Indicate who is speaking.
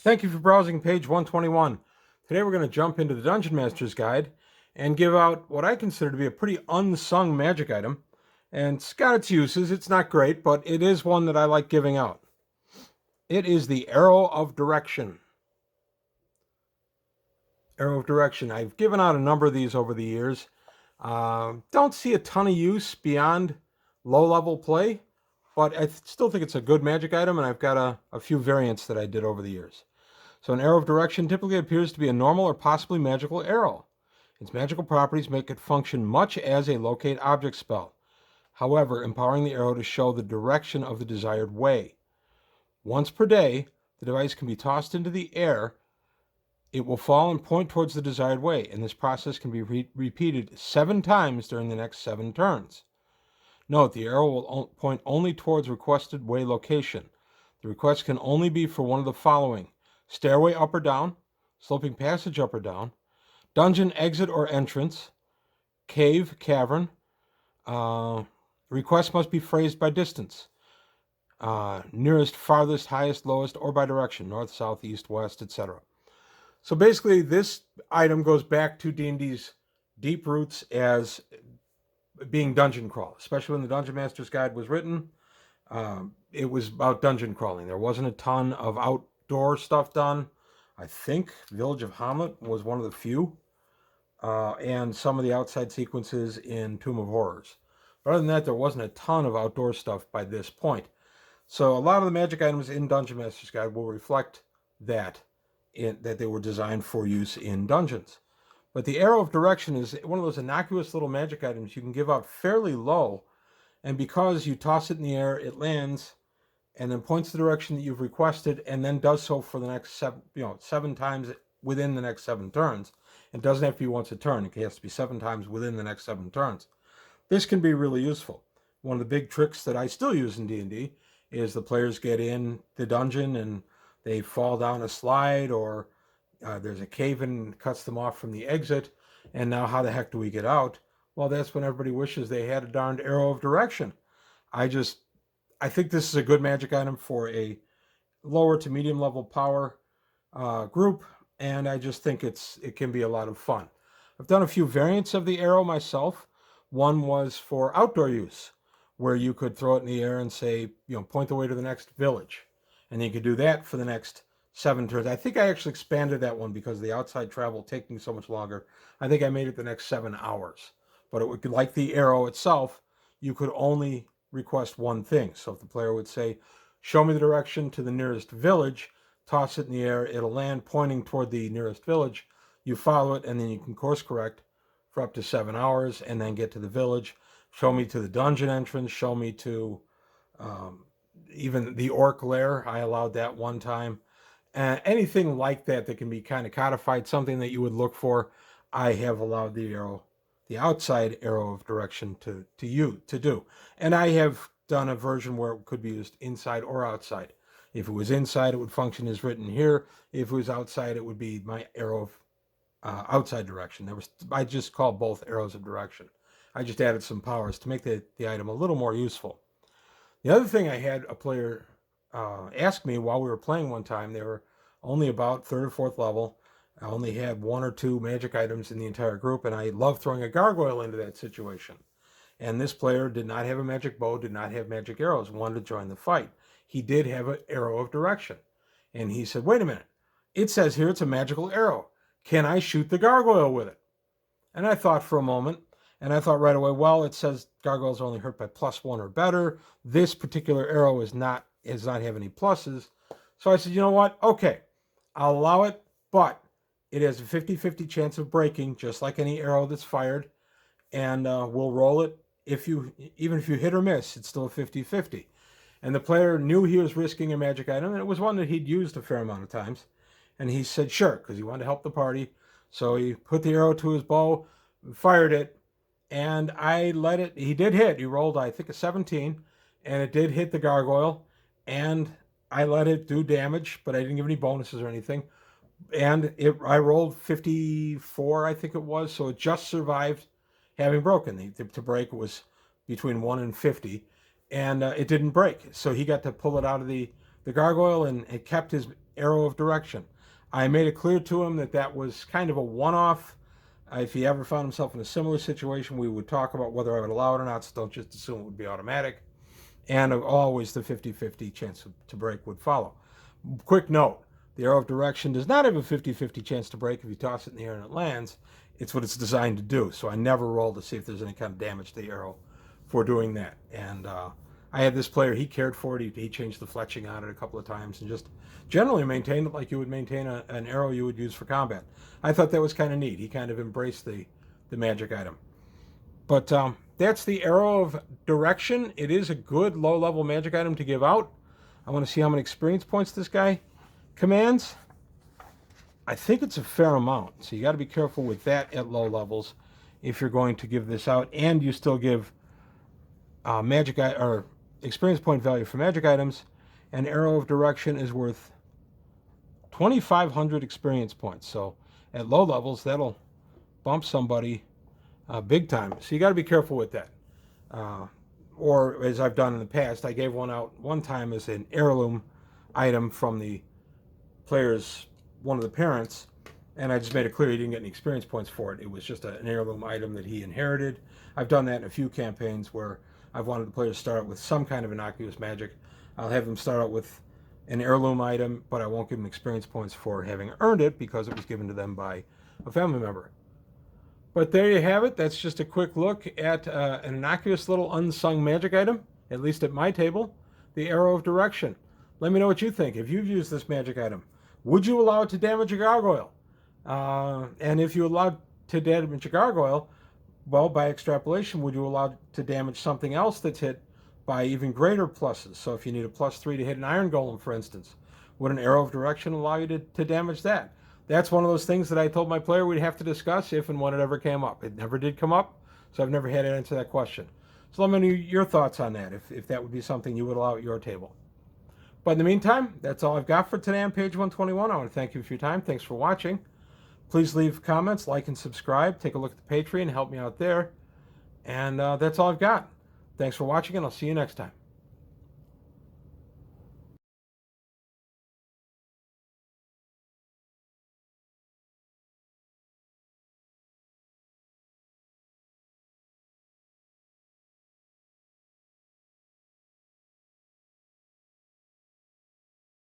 Speaker 1: Thank you for browsing page 121. Today we're going to jump into the Dungeon Master's Guide and give out what I consider to be a pretty unsung magic item. And it's got its uses. It's not great, but it is one that I like giving out. It is the Arrow of Direction. Arrow of Direction. I've given out a number of these over the years. Don't see a ton of use beyond low-level play, but I still think it's a good magic item, and I've got a few variants that I did over the years. So an arrow of direction typically appears to be a normal or possibly magical arrow. Its magical properties make it function much as a locate object spell, however, empowering the arrow to show the direction of the desired way. Once per day, the device can be tossed into the air. It will fall and point towards the desired way, and this process can be repeated 7 times during the next 7 turns. Note, the arrow will point only towards requested way location. The request can only be for one of the following: stairway up or down, sloping passage up or down, dungeon exit or entrance, cave, cavern. Request must be phrased by distance. Nearest, farthest, highest, lowest, or by direction, north, south, east, west, etc. So basically, this item goes back to D&D's deep roots as being dungeon crawl, especially when the Dungeon Master's Guide was written. It was about dungeon crawling. There wasn't a ton of outdoor stuff done. I think Village of Hamlet was one of the few, and some of the outside sequences in Tomb of Horrors. But other than that, there wasn't a ton of outdoor stuff by this point. So a lot of the magic items in Dungeon Master's Guide will reflect that they were designed for use in dungeons. But the Arrow of Direction is one of those innocuous little magic items you can give out fairly low, and because you toss it in the air, it lands and then points the direction that you've requested, and then does so for the next 7 times within the next 7 turns. It doesn't have to be once a turn. It has to be 7 times within the next 7 turns. This can be really useful. One of the big tricks that I still use in D&D is the players get in the dungeon and they fall down a slide, or there's a cave and cuts them off from the exit, and now how the heck do we get out? Well, that's when everybody wishes they had a darned Arrow of Direction. I think this is a good magic item for a lower to medium level power group, and I just think it can be a lot of fun. I've done a few variants of the arrow myself. One was for outdoor use, where you could throw it in the air and say, point the way to the next village. And you could do that for the next 7 turns. I think I actually expanded that one because the outside travel taking so much longer. I think I made it the next 7 hours. But it would, like the arrow itself, you could only request one thing. So if the player would say, show me the direction to the nearest village, toss it in the air, it'll land pointing toward the nearest village. You follow it, and then you can course correct for up to 7 hours and then get to the village. Show me to the dungeon entrance, show me to even the orc lair. I allowed that one time. Anything like that can be kind of codified, something that you would look for, I have allowed the outside arrow of direction to do. And I have done a version where it could be used inside or outside. If it was inside, it would function as written here. If it was outside, it would be my arrow of outside direction. I just call both arrows of direction. I just added some powers to make the item a little more useful. The other thing I had a player ask me while we were playing one time, they were only about 3rd or 4th level. I only had 1 or 2 magic items in the entire group, and I love throwing a gargoyle into that situation. And this player did not have a magic bow, did not have magic arrows, wanted to join the fight. He did have an arrow of direction. And he said, wait a minute, it says here it's a magical arrow. Can I shoot the gargoyle with it? And I thought for a moment, and I thought right away, well, it says gargoyles are only hurt by +1 or better. This particular arrow does not have any pluses. So I said, you know what? Okay, I'll allow it, but it has a 50-50 chance of breaking, just like any arrow that's fired. And we'll roll it. Even if you hit or miss, it's still a 50-50. And the player knew he was risking a magic item, and it was one that he'd used a fair amount of times. And he said, sure, because he wanted to help the party. So he put the arrow to his bow, fired it, and I let it. He did hit. He rolled, I think, a 17, and it did hit the gargoyle. And I let it do damage, but I didn't give any bonuses or anything. And I rolled 54, I think it was, so it just survived having broken. To break was between 1 and 50, and it didn't break. So he got to pull it out of the gargoyle, and it kept arrow of direction. I made it clear to him that that was kind of a one-off. If he ever found himself in a similar situation, we would talk about whether I would allow it or not, so don't just assume it would be automatic. And always the 50-50 chance to break would follow. Quick note, the arrow of direction does not have a 50-50 chance to break if you toss it in the air and it lands. It's what it's designed to do. So I never roll to see if there's any kind of damage to the arrow for doing that. And I had this player, he cared for it. He changed the fletching on it a couple of times and just generally maintained it like you would maintain an arrow you would use for combat. I thought that was kind of neat. He kind of embraced the magic item. But that's the arrow of direction. It is a good low-level magic item to give out. I want to see how many experience points this guy commands. I think it's a fair amount, so you got to be careful with that at low levels if you're going to give this out, and you still give magic or experience point value for magic items. An arrow of direction is worth 2,500 experience points. So at low levels, that'll bump somebody big time. So you got to be careful with that. Or as I've done in the past, I gave one out one time as an heirloom item from the player's, one of the parents, and I just made it clear he didn't get any experience points for it. It was just an heirloom item that he inherited. I've done that in a few campaigns where I've wanted the player to start out with some kind of innocuous magic. I'll have them start out with an heirloom item, but I won't give them experience points for having earned it because it was given to them by a family member. But there you have it. That's just a quick look at an innocuous little unsung magic item, at least at my table, the Arrow of Direction. Let me know what you think. If you've used this magic item, would you allow it to damage a gargoyle? And if you allowed to damage a gargoyle, well, by extrapolation, would you allow it to damage something else that's hit by even greater pluses? So if you need a +3 to hit an iron golem, for instance, would an Arrow of Direction allow you to damage that? That's one of those things that I told my player we'd have to discuss if and when it ever came up. It never did come up, so I've never had to answer that question. So let me know your thoughts on that, if that would be something you would allow at your table. But in the meantime, that's all I've got for today on page 121. I want to thank you for your time. Thanks for watching. Please leave comments, like, and subscribe. Take a look at the Patreon. Help me out there. And that's all I've got. Thanks for watching, and I'll see you next time.